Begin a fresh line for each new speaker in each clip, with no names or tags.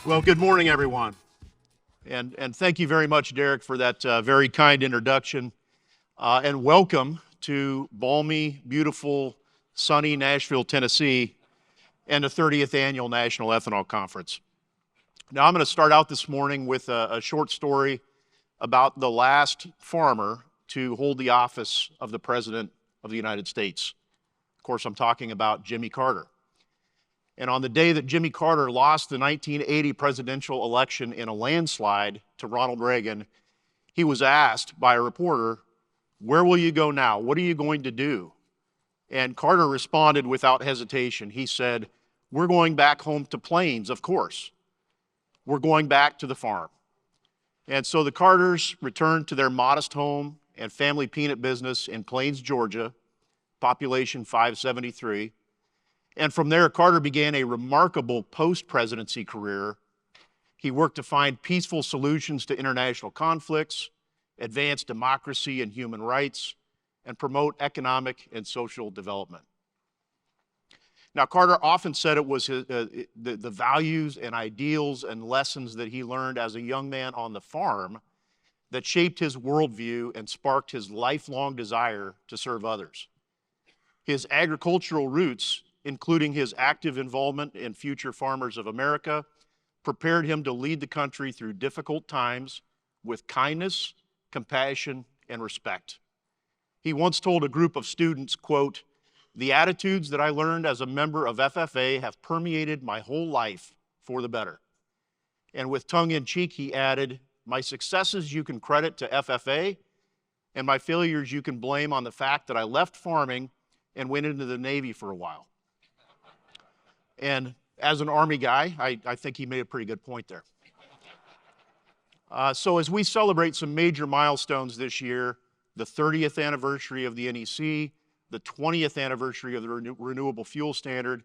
Well, good morning, everyone. And thank you very much, Derek, for that very kind introduction. And welcome to balmy, beautiful, sunny Nashville, Tennessee, and the 30th Annual National Ethanol Conference. Now, I'm going to start out this morning with a short story about the last farmer to hold the office of the President of the United States. Of course, I'm talking about Jimmy Carter. And on the day that Jimmy Carter lost the 1980 presidential election in a landslide to Ronald Reagan, he was asked by a reporter, "Where will you go now? What are you going to do?" And Carter responded without hesitation. He said, "We're going back home to Plains, of course. We're going back to the farm." And so the Carters returned to their modest home and family peanut business in Plains, Georgia, population 573. And from there, Carter began a remarkable post-presidency career. He worked to find peaceful solutions to international conflicts, advance democracy and human rights, and promote economic and social development. Now, Carter often said it was the values and ideals and lessons that he learned as a young man on the farm that shaped his worldview and sparked his lifelong desire to serve others. His agricultural roots, including his active involvement in Future Farmers of America, prepared him to lead the country through difficult times with kindness, compassion, and respect. He once told a group of students, quote, "The attitudes that I learned as a member of FFA have permeated my whole life for the better." And with tongue in cheek, he added, "My successes you can credit to FFA, and my failures you can blame on the fact that I left farming and went into the Navy for a while." And as an Army guy, I think he made a pretty good point there. So as we celebrate some major milestones this year, the 30th anniversary of the NEC, the 20th anniversary of the Renewable Fuel Standard,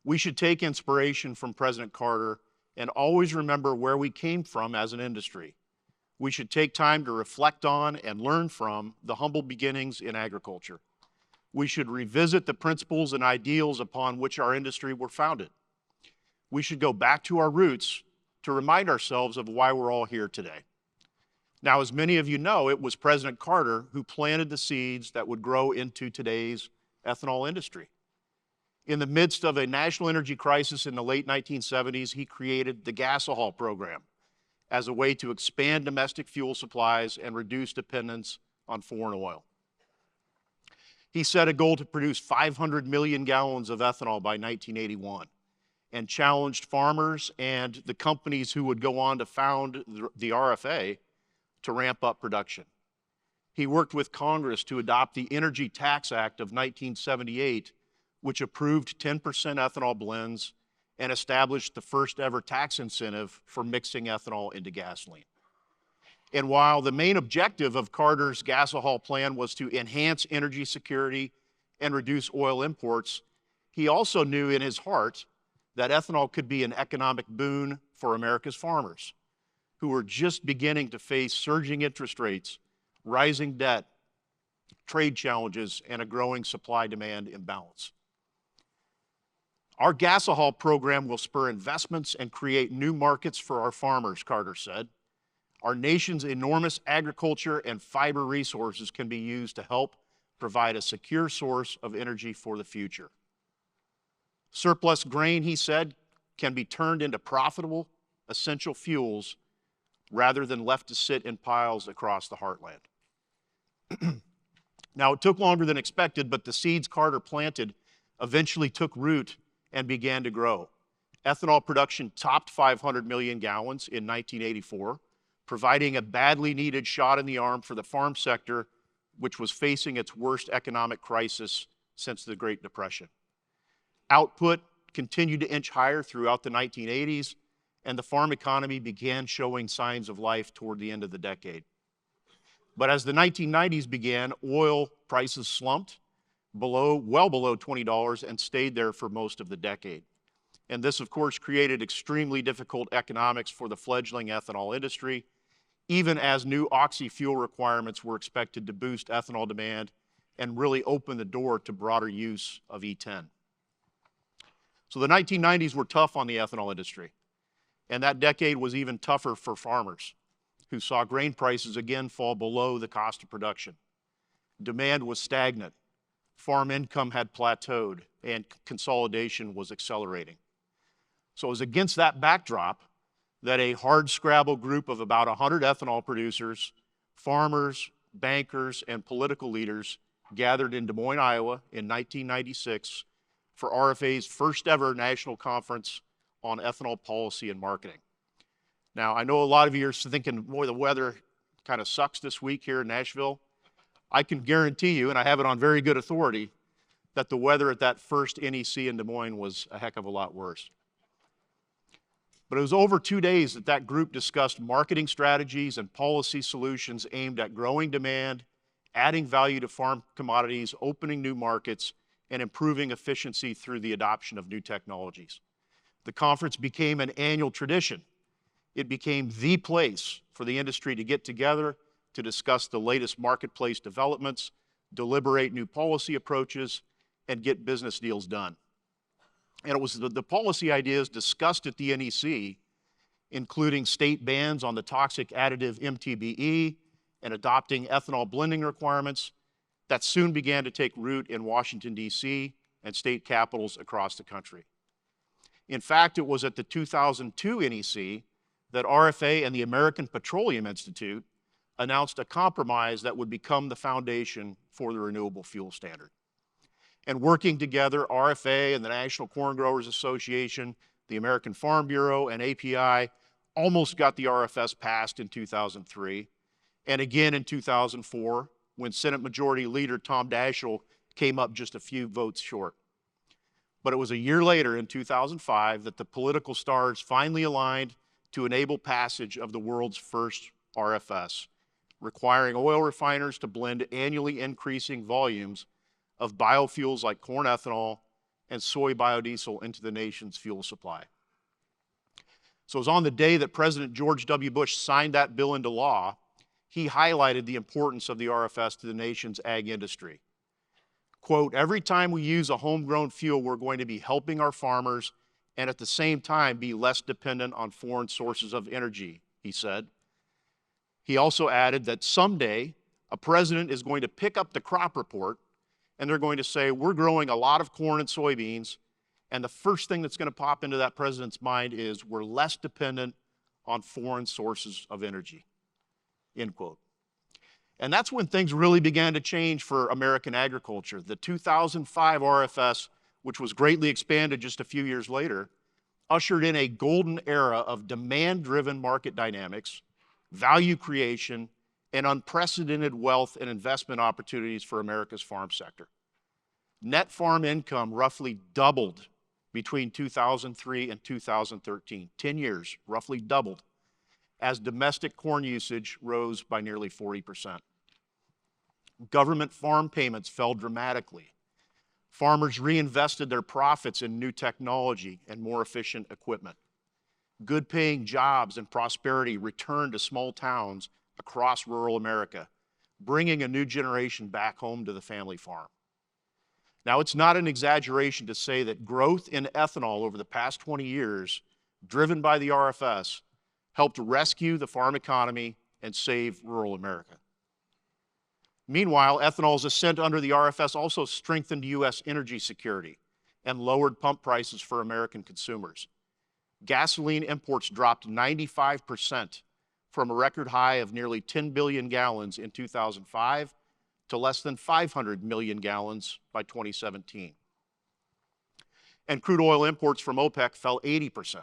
we should take inspiration from President Carter and always remember where we came from as an industry. We should take time to reflect on and learn from the humble beginnings in agriculture. We should revisit the principles and ideals upon which our industry were founded. We should go back to our roots to remind ourselves of why we're all here today. Now, as many of you know, it was President Carter who planted the seeds that would grow into today's ethanol industry. In the midst of a national energy crisis in the late 1970s, he created the gasohol program as a way to expand domestic fuel supplies and reduce dependence on foreign oil. He set a goal to produce 500 million gallons of ethanol by 1981 and challenged farmers and the companies who would go on to found the RFA to ramp up production. He worked with Congress to adopt the Energy Tax Act of 1978, which approved 10% ethanol blends and established the first ever tax incentive for mixing ethanol into gasoline. And while the main objective of Carter's gasohol plan was to enhance energy security and reduce oil imports, he also knew in his heart that ethanol could be an economic boon for America's farmers, who were just beginning to face surging interest rates, rising debt, trade challenges, and a growing supply-demand imbalance. Our gasohol program will spur investments and create new markets for our farmers, Carter said. Our nation's enormous agriculture and fiber resources can be used to help provide a secure source of energy for the future. Surplus grain, he said, can be turned into profitable, essential fuels rather than left to sit in piles across the heartland. Now, it took longer than expected, but the seeds Carter planted eventually took root and began to grow. Ethanol production topped 500 million gallons in 1984, providing a badly needed shot in the arm for the farm sector, which was facing its worst economic crisis since the Great Depression. Output continued to inch higher throughout the 1980s, and the farm economy began showing signs of life toward the end of the decade. But as the 1990s began, oil prices slumped well below $20 and stayed there for most of the decade. And this, of course, created extremely difficult economics for the fledgling ethanol industry, even as new oxy-fuel requirements were expected to boost ethanol demand and really open the door to broader use of E10. So the 1990s were tough on the ethanol industry. And that decade was even tougher for farmers, who saw grain prices again fall below the cost of production. Demand was stagnant, farm income had plateaued, and consolidation was accelerating. So it was against that backdrop that a hard-scrabble group of about 100 ethanol producers, farmers, bankers, and political leaders gathered in Des Moines, Iowa in 1996 for RFA's first ever national conference on ethanol policy and marketing. Now, I know a lot of you are thinking, boy, the weather kind of sucks this week here in Nashville. I can guarantee you, and I have it on very good authority, that the weather at that first NEC in Des Moines was a heck of a lot worse. But it was over 2 days that that group discussed marketing strategies and policy solutions aimed at growing demand, adding value to farm commodities, opening new markets, and improving efficiency through the adoption of new technologies. The conference became an annual tradition. It became the place for the industry to get together to discuss the latest marketplace developments, deliberate new policy approaches, and get business deals done. And it was the policy ideas discussed at the NEC, including state bans on the toxic additive MTBE and adopting ethanol blending requirements, that soon began to take root in Washington, D.C. and state capitals across the country. In fact, it was at the 2002 NEC that RFA and the American Petroleum Institute announced a compromise that would become the foundation for the Renewable Fuel Standard. And working together, RFA and the National Corn Growers Association, the American Farm Bureau, and API almost got the RFS passed in 2003, and again in 2004, when Senate Majority Leader Tom Daschle came up just a few votes short. But it was a year later, in 2005, that the political stars finally aligned to enable passage of the world's first RFS, requiring oil refiners to blend annually increasing volumes of biofuels like corn ethanol and soy biodiesel into the nation's fuel supply. So it was on the day that President George W. Bush signed that bill into law, he highlighted the importance of the RFS to the nation's ag industry. Quote, "Every time we use a homegrown fuel, we're going to be helping our farmers and at the same time be less dependent on foreign sources of energy," he said. He also added that someday a president is going to pick up the crop report and they're going to say, we're growing a lot of corn and soybeans, and the first thing that's going to pop into that president's mind is we're less dependent on foreign sources of energy, end quote. And that's when things really began to change for American agriculture. The 2005 RFS, which was greatly expanded just a few years later, ushered in a golden era of demand-driven market dynamics, value creation, and unprecedented wealth and investment opportunities for America's farm sector. Net farm income roughly doubled between 2003 and 2013, 10 years, roughly doubled, as domestic corn usage rose by nearly 40%. Government farm payments fell dramatically. Farmers reinvested their profits in new technology and more efficient equipment. Good-paying jobs and prosperity returned to small towns across rural America, bringing a new generation back home to the family farm. Now, it's not an exaggeration to say that growth in ethanol over the past 20 years, driven by the RFS, helped rescue the farm economy and save rural America. Meanwhile, ethanol's ascent under the RFS also strengthened U.S. energy security and lowered pump prices for American consumers. Gasoline imports dropped 95% from a record high of nearly 10 billion gallons in 2005 to less than 500 million gallons by 2017. And crude oil imports from OPEC fell 80%.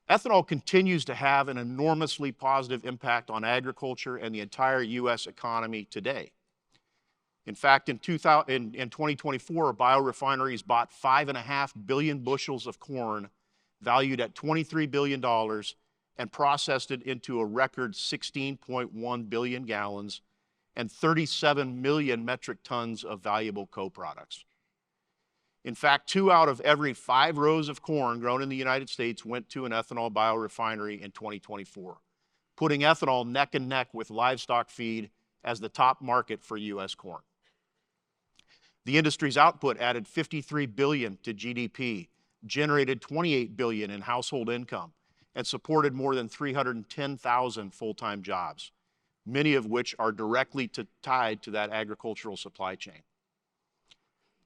Ethanol continues to have an enormously positive impact on agriculture and the entire U.S. economy today. In fact, in 2024, biorefineries bought 5.5 billion bushels of corn valued at $23 billion and processed it into a record 16.1 billion gallons and 37 million metric tons of valuable co-products. In fact, 2 out of every 5 rows of corn grown in the United States went to an ethanol biorefinery in 2024, putting ethanol neck and neck with livestock feed as the top market for U.S. corn. The industry's output added $53 billion to GDP, generated $28 billion in household income, and supported more than 310,000 full-time jobs, many of which are directly tied to that agricultural supply chain.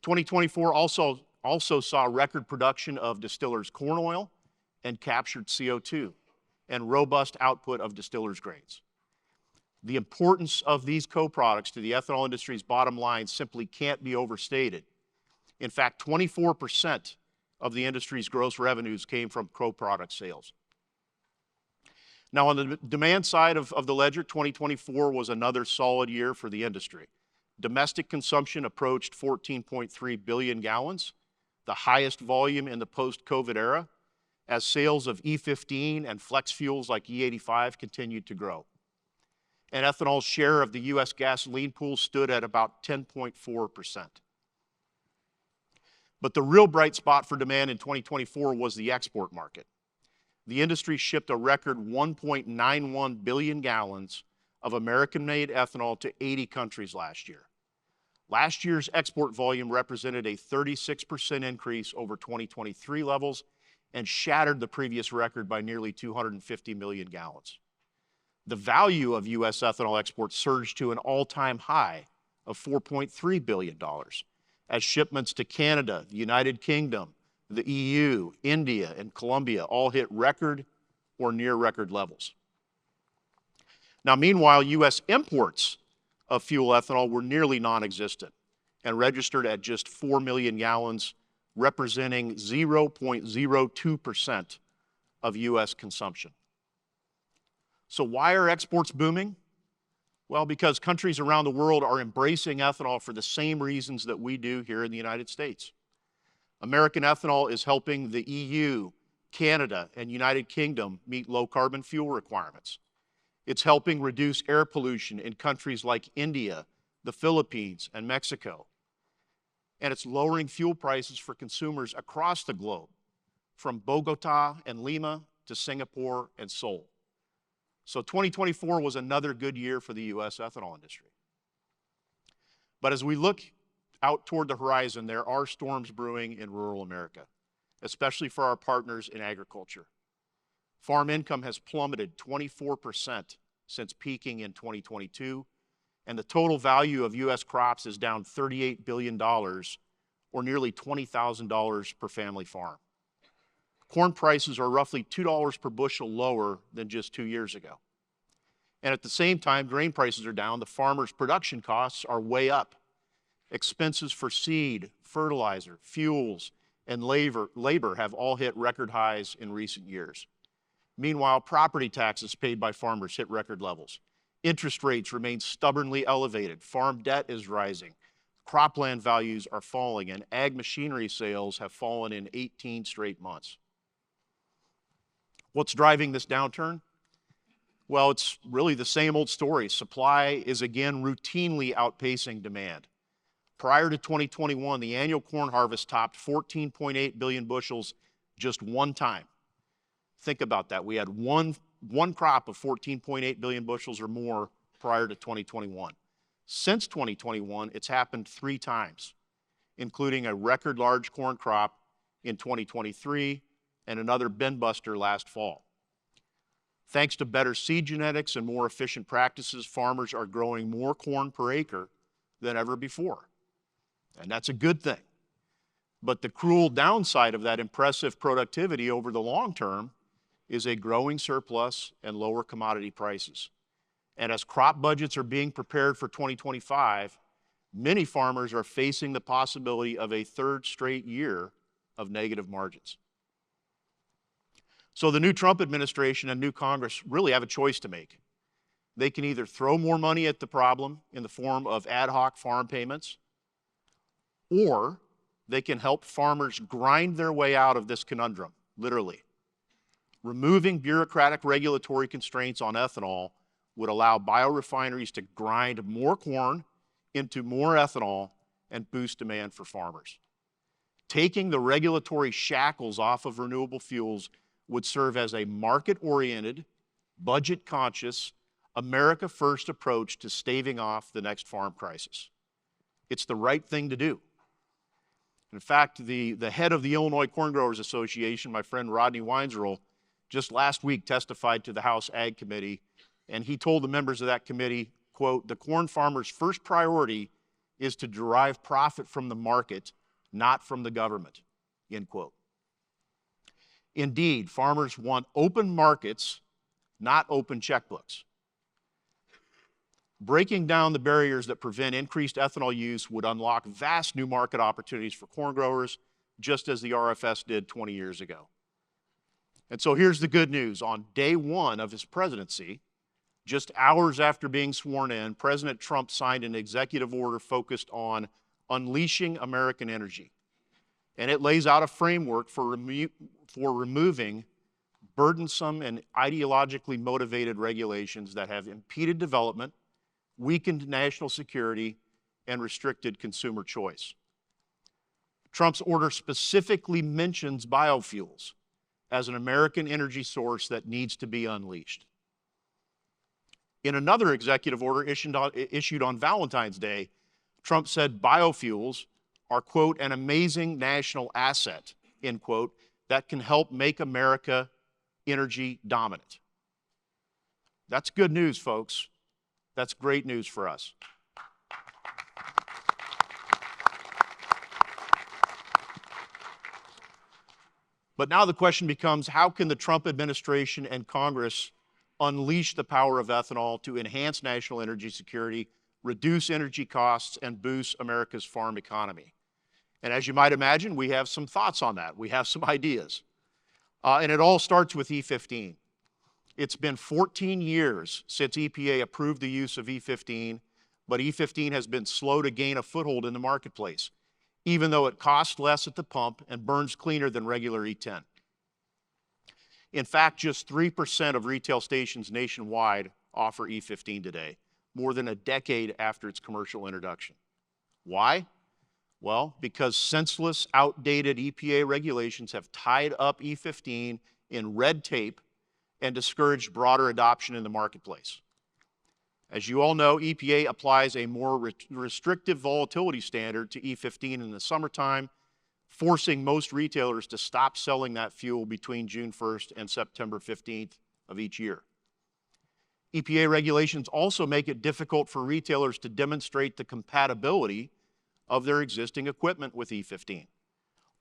2024 also saw record production of distillers corn oil and captured CO2, and robust output of distillers grains. The importance of these co-products to the ethanol industry's bottom line simply can't be overstated. In fact, 24% of the industry's gross revenues came from co-product sales. Now, on the demand side of the ledger, 2024 was another solid year for the industry. Domestic consumption approached 14.3 billion gallons, the highest volume in the post-COVID era, as sales of E15 and flex fuels like E85 continued to grow. And ethanol's share of the U.S. gasoline pool stood at about 10.4%. But the real bright spot for demand in 2024 was the export market. The industry shipped a record 1.91 billion gallons of American-made ethanol to 80 countries last year. Last year's export volume represented a 36% increase over 2023 levels and shattered the previous record by nearly 250 million gallons. The value of U.S. ethanol exports surged to an all-time high of $4.3 billion, as shipments to Canada, the United Kingdom, the EU, India, and Colombia all hit record or near record levels. Now, meanwhile, U.S. imports of fuel ethanol were nearly non-existent and registered at just 4 million gallons, representing 0.02% of U.S. consumption. So why are exports booming? Well, because countries around the world are embracing ethanol for the same reasons that we do here in the United States. American ethanol is helping the EU, Canada, and United Kingdom meet low-carbon fuel requirements. It's helping reduce air pollution in countries like India, the Philippines, and Mexico. And it's lowering fuel prices for consumers across the globe, from Bogota and Lima to Singapore and Seoul. So 2024 was another good year for the U.S. ethanol industry. But as we look out toward the horizon, there are storms brewing in rural America, especially for our partners in agriculture. Farm income has plummeted 24% since peaking in 2022, and the total value of U.S. crops is down $38 billion, or nearly $20,000 per family farm. Corn prices are roughly $2 per bushel lower than just 2 years ago. And at the same time, grain prices are down, the farmers' production costs are way up. Expenses for seed, fertilizer, fuels, and labor have all hit record highs in recent years. Meanwhile, property taxes paid by farmers hit record levels. Interest rates remain stubbornly elevated. Farm debt is rising. Cropland values are falling, and ag machinery sales have fallen in 18 straight months. What's driving this downturn? Well, it's really the same old story. Supply is again routinely outpacing demand. Prior to 2021, the annual corn harvest topped 14.8 billion bushels just one time. Think about that. We had one crop of 14.8 billion bushels or more prior to 2021. Since 2021, it's happened 3 times, including a record large corn crop in 2023 and another bin buster last fall. Thanks to better seed genetics and more efficient practices, farmers are growing more corn per acre than ever before. And that's a good thing. But the cruel downside of that impressive productivity over the long term is a growing surplus and lower commodity prices. And as crop budgets are being prepared for 2025, many farmers are facing the possibility of a 3rd straight year of negative margins. So the new Trump administration and new Congress really have a choice to make. They can either throw more money at the problem in the form of ad hoc farm payments, or they can help farmers grind their way out of this conundrum, literally. Removing bureaucratic regulatory constraints on ethanol would allow biorefineries to grind more corn into more ethanol and boost demand for farmers. Taking the regulatory shackles off of renewable fuels would serve as a market-oriented, budget-conscious, America-first approach to staving off the next farm crisis. It's the right thing to do. In fact, the head of the Illinois Corn Growers Association, my friend Rodney Weinzierl, just last week testified to the House Ag Committee, and he told the members of that committee, quote, "The corn farmer's first priority is to derive profit from the market, not from the government," end quote. Indeed, farmers want open markets, not open checkbooks. Breaking down the barriers that prevent increased ethanol use would unlock vast new market opportunities for corn growers, just as the RFS did 20 years ago. And so here's the good news. On day one of his presidency, just hours after being sworn in, President Trump signed an executive order focused on unleashing American energy. And it lays out a framework for removing burdensome and ideologically motivated regulations that have impeded development, weakened national security, and restricted consumer choice. Trump's order specifically mentions biofuels as an American energy source that needs to be unleashed. In another executive order issued on Valentine's Day, Trump said biofuels are, quote, "an amazing national asset," end quote, that can help make America energy dominant. That's good news, folks. That's great news for us. But now the question becomes, how can the Trump administration and Congress unleash the power of ethanol to enhance national energy security, reduce energy costs, and boost America's farm economy? And as you might imagine, we have some thoughts on that. We have some ideas. And it all starts with E15. It's been 14 years since EPA approved the use of E15, but E15 has been slow to gain a foothold in the marketplace, even though it costs less at the pump and burns cleaner than regular E10. In fact, just 3% of retail stations nationwide offer E15 today, more than a decade after its commercial introduction. Why? Well, because senseless, outdated EPA regulations have tied up E15 in red tape and discouraged broader adoption in the marketplace. As you all know, EPA applies a more restrictive volatility standard to E15 in the summertime, forcing most retailers to stop selling that fuel between June 1st and September 15th of each year. EPA regulations also make it difficult for retailers to demonstrate the compatibility of their existing equipment with E15.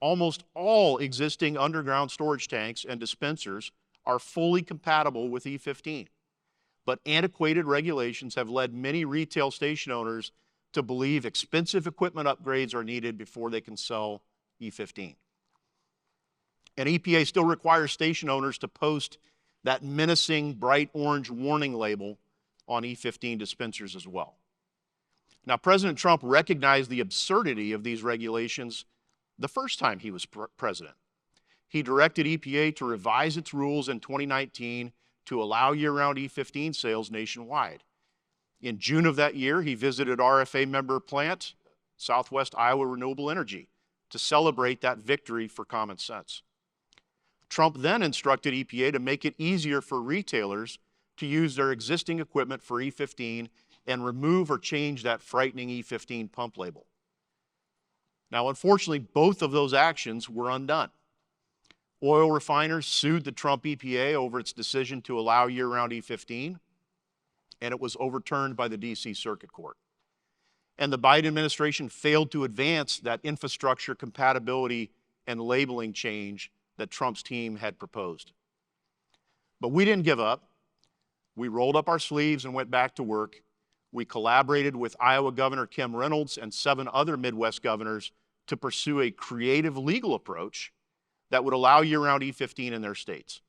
Almost all existing underground storage tanks and dispensers are fully compatible with E15. But antiquated regulations have led many retail station owners to believe expensive equipment upgrades are needed before they can sell E15. And EPA still requires station owners to post that menacing bright orange warning label on E15 dispensers as well. Now, President Trump recognized the absurdity of these regulations the first time he was president. He directed EPA to revise its rules in 2019 to allow year-round E15 sales nationwide. In June of that year, he visited RFA member plant, Southwest Iowa Renewable Energy, to celebrate that victory for common sense. Trump then instructed EPA to make it easier for retailers to use their existing equipment for E15 and remove or change that frightening E15 pump label. Now, unfortunately, both of those actions were undone. Oil refiners sued the Trump EPA over its decision to allow year-round E15, and it was overturned by the DC Circuit Court. And the Biden administration failed to advance that infrastructure compatibility and labeling change that Trump's team had proposed. But we didn't give up. We rolled up our sleeves and went back to work. We collaborated with Iowa Governor Kim Reynolds and 7 other Midwest governors to pursue a creative legal approach that would allow year-round E15 in their states.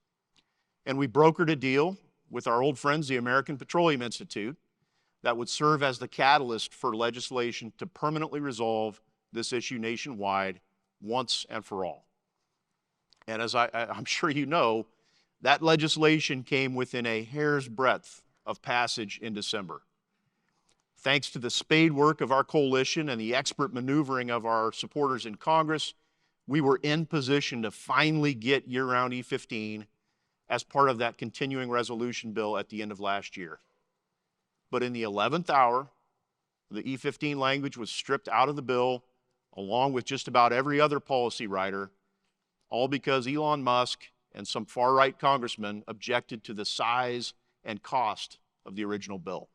And we brokered a deal with our old friends, the American Petroleum Institute, that would serve as the catalyst for legislation to permanently resolve this issue nationwide once and for all. And as I'm sure you know, that legislation came within a hair's breadth of passage in December. Thanks to the spade work of our coalition and the expert maneuvering of our supporters in Congress, we were in position to finally get year-round E15 as part of that continuing resolution bill at the end of last year. But in the 11th hour, the E15 language was stripped out of the bill, along with just about every other policy writer, all because Elon Musk and some far-right congressmen objected to the size and cost of the original bill.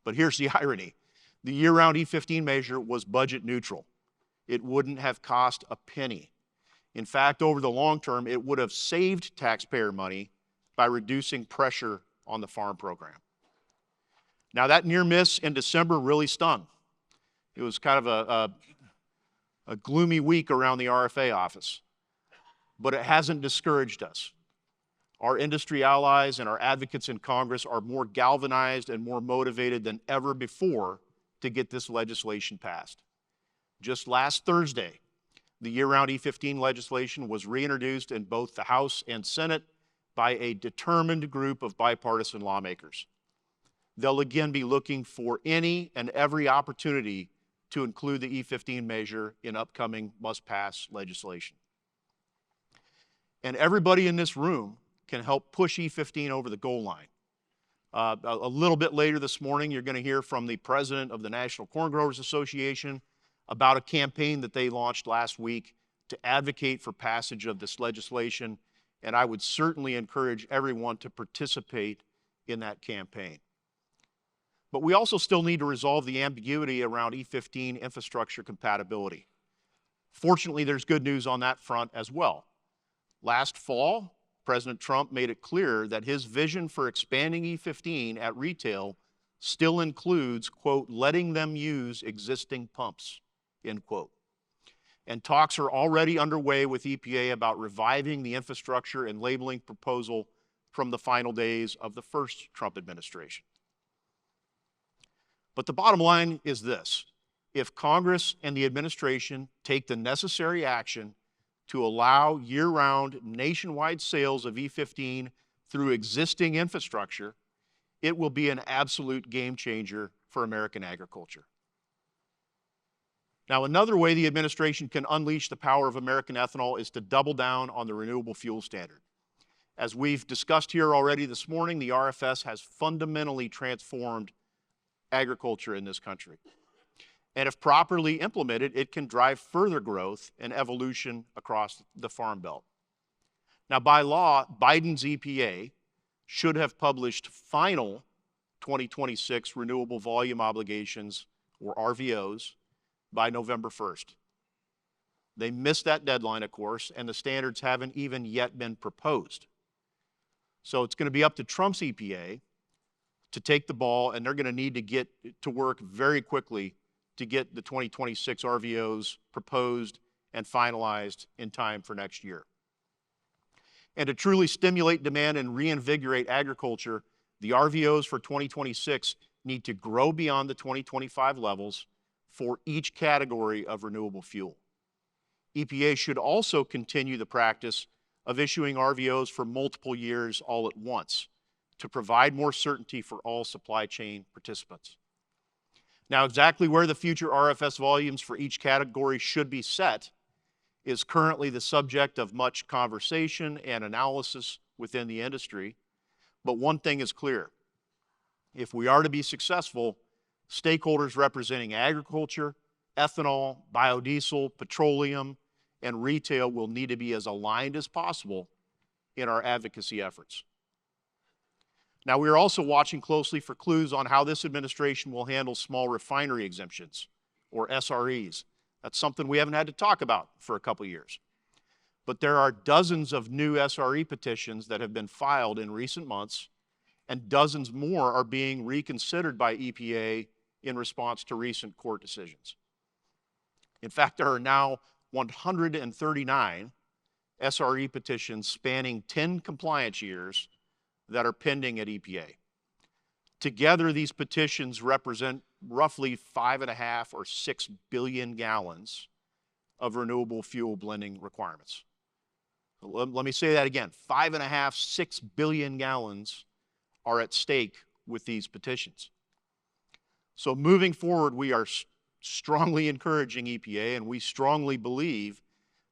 But here's the irony. The year-round E15 measure was budget neutral. It wouldn't have cost a penny. In fact, over the long term, it would have saved taxpayer money by reducing pressure on the farm program. Now, that near miss in December really stung. It was kind of a gloomy week around the RFA office, but it hasn't discouraged us. Our industry allies and our advocates in Congress are more galvanized and more motivated than ever before to get this legislation passed. Just last Thursday, the year-round E15 legislation was reintroduced in both the House and Senate by a determined group of bipartisan lawmakers. They'll again be looking for any and every opportunity to include the E15 measure in upcoming must-pass legislation. And everybody in this room can help push E15 over the goal line. A little bit later this morning, you're going to hear from the president of the National Corn Growers Association about a campaign that they launched last week to advocate for passage of this legislation, and I would certainly encourage everyone to participate in that campaign. But we also still need to resolve the ambiguity around E15 infrastructure compatibility. Fortunately, there's good news on that front as well. Last fall, President Trump made it clear that his vision for expanding E15 at retail still includes, quote, letting them use existing pumps, end quote. And talks are already underway with EPA about reviving the infrastructure and labeling proposal from the final days of the first Trump administration. But the bottom line is this: if Congress and the administration take the necessary action to allow year-round nationwide sales of E15 through existing infrastructure, it will be an absolute game changer for American agriculture. Now, another way the administration can unleash the power of American ethanol is to double down on the renewable fuel standard. As we've discussed here already this morning, the RFS has fundamentally transformed agriculture in this country. And if properly implemented, it can drive further growth and evolution across the Farm Belt. Now, by law, Biden's EPA should have published final 2026 renewable volume obligations, or RVOs, by November 1st. They missed that deadline, of course, and the standards haven't even yet been proposed. So it's going to be up to Trump's EPA to take the ball, and they're going to need to get to work very quickly to get the 2026 RVOs proposed and finalized in time for next year. And to truly stimulate demand and reinvigorate agriculture, the RVOs for 2026 need to grow beyond the 2025 levels for each category of renewable fuel. EPA should also continue the practice of issuing RVOs for multiple years all at once to provide more certainty for all supply chain participants. Now, exactly where the future RFS volumes for each category should be set is currently the subject of much conversation and analysis within the industry. But one thing is clear: if we are to be successful, stakeholders representing agriculture, ethanol, biodiesel, petroleum, and retail will need to be as aligned as possible in our advocacy efforts. Now, we are also watching closely for clues on how this administration will handle small refinery exemptions, or SREs. That's something we haven't had to talk about for a couple years. But there are dozens of new SRE petitions that have been filed in recent months, and dozens more are being reconsidered by EPA in response to recent court decisions. In fact, there are now 139 SRE petitions spanning 10 compliance years that are pending at EPA. Together, these petitions represent roughly 5.5 or 6 billion gallons of renewable fuel blending requirements. Let me say that again: 5.5, 6 billion gallons are at stake with these petitions. So moving forward, we are strongly encouraging EPA, and we strongly believe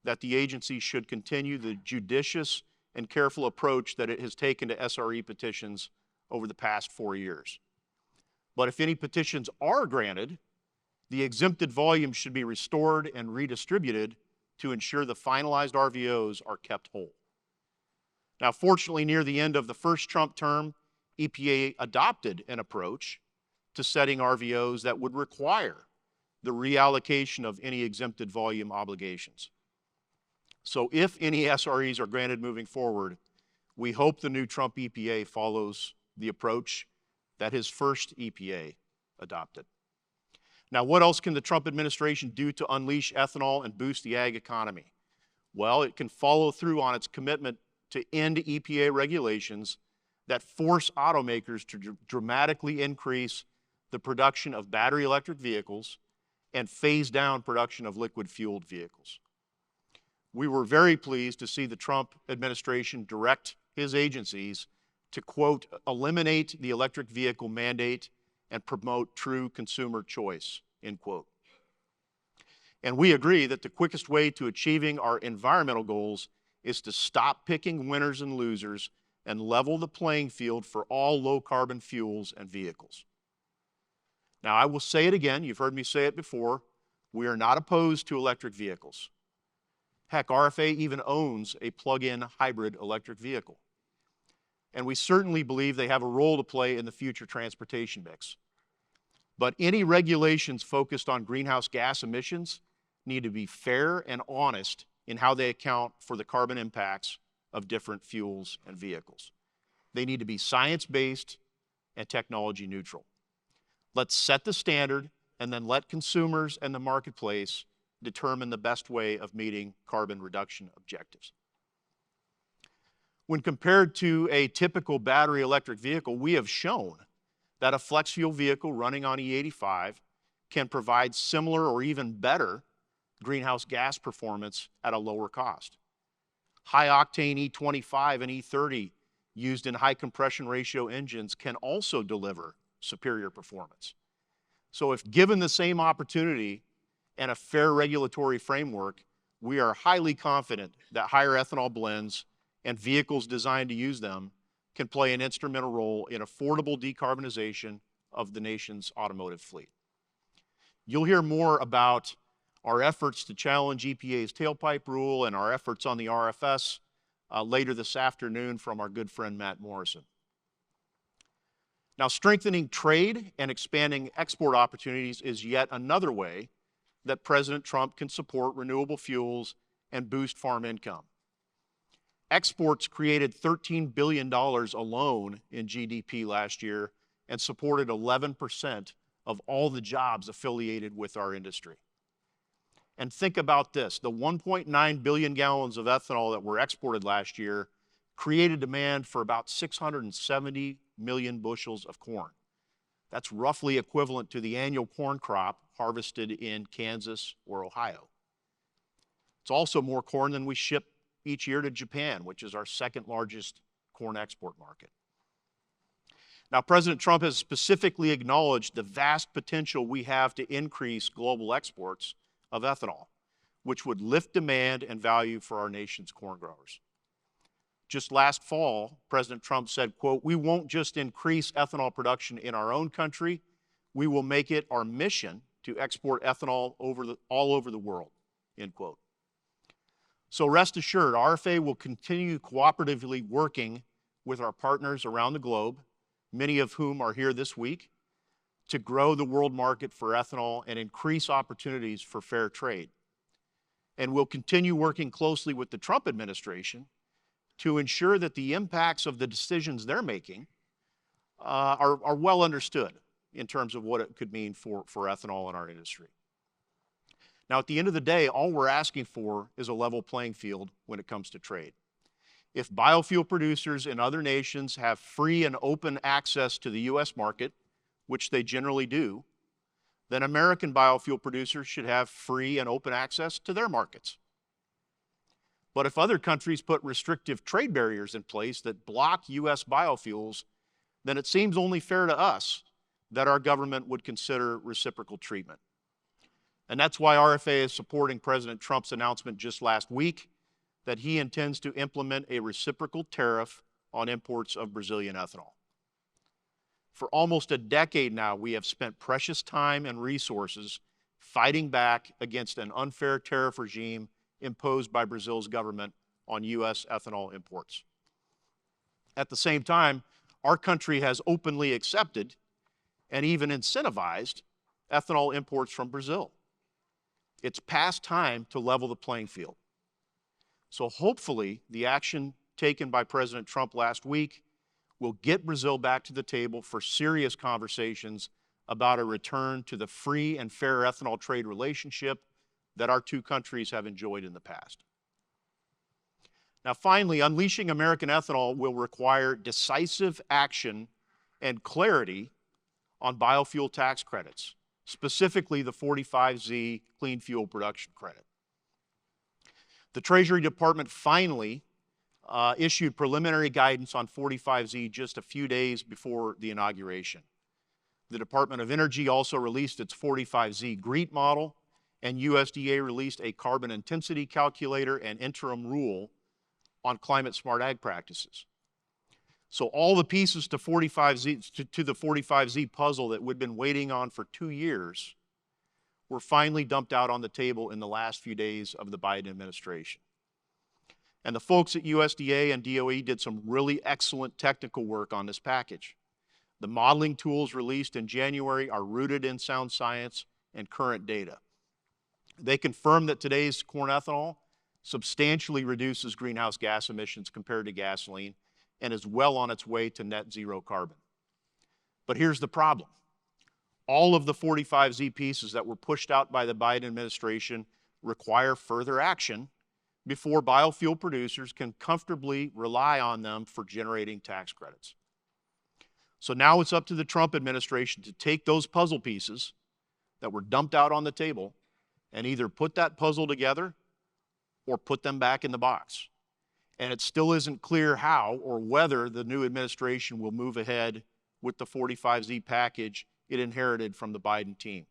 that the agency should continue the judicious and careful approach that it has taken to SRE petitions over the past 4 years. But if any petitions are granted, The exempted volume should be restored and redistributed to ensure the finalized RVOs are kept whole. Now, fortunately, near the end of the first Trump term, EPA adopted an approach to setting RVOs that would require the reallocation of any exempted volume obligations. So if any SREs are granted moving forward, we hope the new Trump EPA follows the approach that his first EPA adopted. Now, what else can the Trump administration do to unleash ethanol and boost the ag economy? Well, it can follow through on its commitment to end EPA regulations that force automakers to dramatically increase the production of battery electric vehicles and phase down production of liquid-fueled vehicles. We were very pleased to see the Trump administration direct his agencies to, quote, eliminate the electric vehicle mandate and promote true consumer choice, end quote. And we agree that the quickest way to achieving our environmental goals is to stop picking winners and losers and level the playing field for all low-carbon fuels and vehicles. Now, I will say it again, you've heard me say it before, we are not opposed to electric vehicles. Heck, RFA even owns a plug-in hybrid electric vehicle. And we certainly believe they have a role to play in the future transportation mix. But any regulations focused on greenhouse gas emissions need to be fair and honest in how they account for the carbon impacts of different fuels and vehicles. They need to be science-based and technology neutral. Let's set the standard and then let consumers and the marketplace determine the best way of meeting carbon reduction objectives. When compared to a typical battery electric vehicle, we have shown that a flex fuel vehicle running on E85 can provide similar or even better greenhouse gas performance at a lower cost. High octane E25 and E30 used in high compression ratio engines can also deliver superior performance. So if given the same opportunity and a fair regulatory framework, we are highly confident that higher ethanol blends and vehicles designed to use them can play an instrumental role in affordable decarbonization of the nation's automotive fleet. You'll hear more about our efforts to challenge EPA's tailpipe rule and our efforts on the RFS later this afternoon from our good friend Matt Morrison. Now, strengthening trade and expanding export opportunities is yet another way that President Trump can support renewable fuels and boost farm income. Exports created $13 billion alone in GDP last year and supported 11% of all the jobs affiliated with our industry. And think about this, the 1.9 billion gallons of ethanol that were exported last year created demand for about 670 million bushels of corn. That's roughly equivalent to the annual corn crop harvested in Kansas or Ohio. It's also more corn than we ship each year to Japan, which is our second largest corn export market. Now, President Trump has specifically acknowledged the vast potential we have to increase global exports of ethanol, which would lift demand and value for our nation's corn growers. Just last fall, President Trump said, quote, "We won't just increase ethanol production in our own country, we will make it our mission to export ethanol all over the world," end quote. So rest assured, RFA will continue cooperatively working with our partners around the globe, many of whom are here this week, to grow the world market for ethanol and increase opportunities for fair trade. And we'll continue working closely with the Trump administration to ensure that the impacts of the decisions they're making are well understood in terms of what it could mean for ethanol in our industry. Now, at the end of the day, all we're asking for is a level playing field when it comes to trade. If biofuel producers in other nations have free and open access to the U.S. market, which they generally do, then American biofuel producers should have free and open access to their markets. But if other countries put restrictive trade barriers in place that block U.S. biofuels, then it seems only fair to us that our government would consider reciprocal treatment. And that's why RFA is supporting President Trump's announcement just last week that he intends to implement a reciprocal tariff on imports of Brazilian ethanol. For almost a decade now, we have spent precious time and resources fighting back against an unfair tariff regime imposed by Brazil's government on U.S. ethanol imports. At the same time, our country has openly accepted and even incentivized ethanol imports from Brazil. It's past time to level the playing field. So hopefully, the action taken by President Trump last week will get Brazil back to the table for serious conversations about a return to the free and fair ethanol trade relationship that our two countries have enjoyed in the past. Now, finally, unleashing American ethanol will require decisive action and clarity on biofuel tax credits, specifically the 45Z clean fuel production credit. The Treasury Department finally issued preliminary guidance on 45Z just a few days before the inauguration. The Department of Energy also released its 45Z GREET model, and USDA released a carbon intensity calculator and interim rule on climate smart ag practices. So all the pieces to the 45Z puzzle that we'd been waiting on for 2 years were finally dumped out on the table in the last few days of the Biden administration. And the folks at USDA and DOE did some really excellent technical work on this package. The modeling tools released in January are rooted in sound science and current data. They confirm that today's corn ethanol substantially reduces greenhouse gas emissions compared to gasoline and is well on its way to net zero carbon. But here's the problem. All of the 45Z pieces that were pushed out by the Biden administration require further action before biofuel producers can comfortably rely on them for generating tax credits. So now it's up to the Trump administration to take those puzzle pieces that were dumped out on the table and either put that puzzle together or put them back in the box. And it still isn't clear how or whether the new administration will move ahead with the 45Z package it inherited from the Biden team.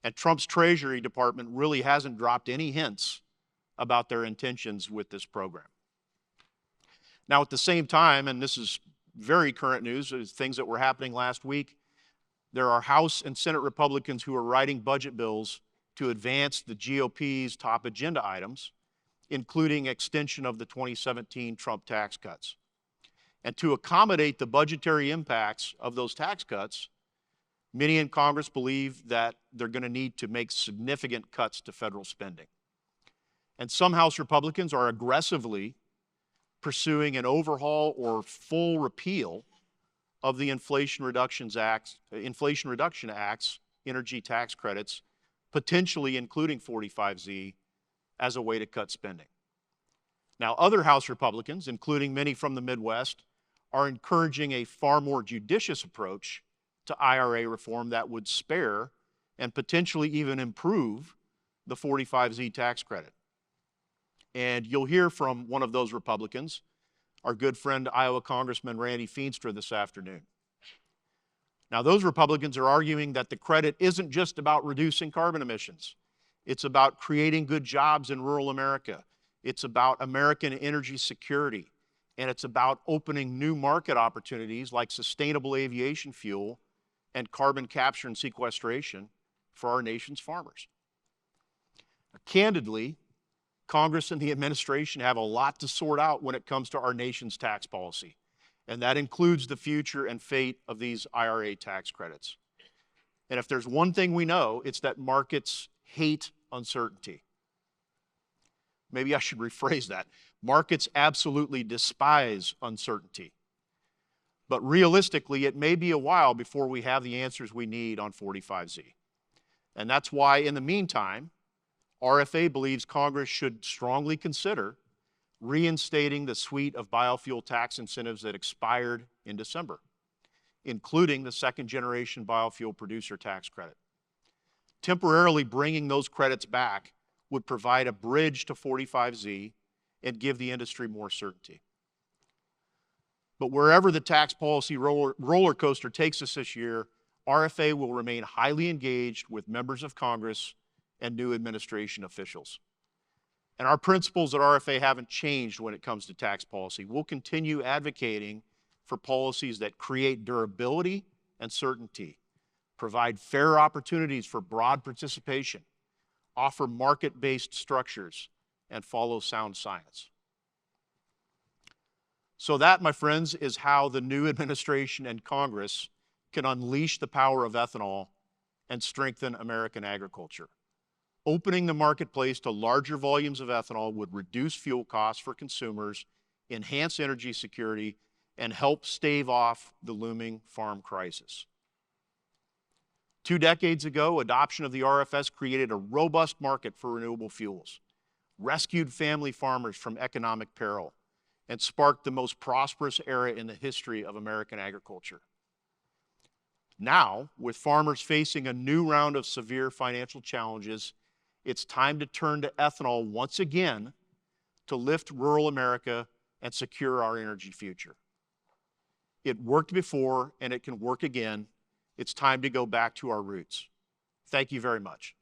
And Trump's Treasury Department really hasn't dropped any hints about their intentions with this program. Now, at the same time, and this is very current news, things that were happening last week, there are House and Senate Republicans who are writing budget bills to advance the GOP's top agenda items, including extension of the 2017 Trump tax cuts. And to accommodate the budgetary impacts of those tax cuts, many in Congress believe that they're going to need to make significant cuts to federal spending. And some House Republicans are aggressively pursuing an overhaul or full repeal of the Inflation Reduction Act's energy tax credits, potentially including 45Z, as a way to cut spending. Now, other House Republicans, including many from the Midwest, are encouraging a far more judicious approach to IRA reform that would spare and potentially even improve the 45Z tax credit. And you'll hear from one of those Republicans, our good friend Iowa Congressman Randy Feenstra, this afternoon. Now, those Republicans are arguing that the credit isn't just about reducing carbon emissions. It's about creating good jobs in rural America. It's about American energy security. And it's about opening new market opportunities like sustainable aviation fuel and carbon capture and sequestration for our nation's farmers. Candidly, Congress and the administration have a lot to sort out when it comes to our nation's tax policy, and that includes the future and fate of these IRA tax credits. And if there's one thing we know, it's that markets hate uncertainty. Maybe I should rephrase that. Markets absolutely despise uncertainty. But realistically, it may be a while before we have the answers we need on 45Z. And that's why, in the meantime, RFA believes Congress should strongly consider reinstating the suite of biofuel tax incentives that expired in December, including the second-generation biofuel producer tax credit. Temporarily bringing those credits back would provide a bridge to 45Z and give the industry more certainty. But wherever the tax policy roller coaster takes us this year, RFA will remain highly engaged with members of Congress and new administration officials. And our principles at RFA haven't changed when it comes to tax policy. We'll continue advocating for policies that create durability and certainty, provide fair opportunities for broad participation, offer market-based structures, and follow sound science. So that, my friends, is how the new administration and Congress can unleash the power of ethanol and strengthen American agriculture. Opening the marketplace to larger volumes of ethanol would reduce fuel costs for consumers, enhance energy security, and help stave off the looming farm crisis. 2 decades ago, adoption of the RFS created a robust market for renewable fuels, rescued family farmers from economic peril, and sparked the most prosperous era in the history of American agriculture. Now, with farmers facing a new round of severe financial challenges, it's time to turn to ethanol once again to lift rural America and secure our energy future. It worked before, and it can work again. It's time to go back to our roots. Thank you very much.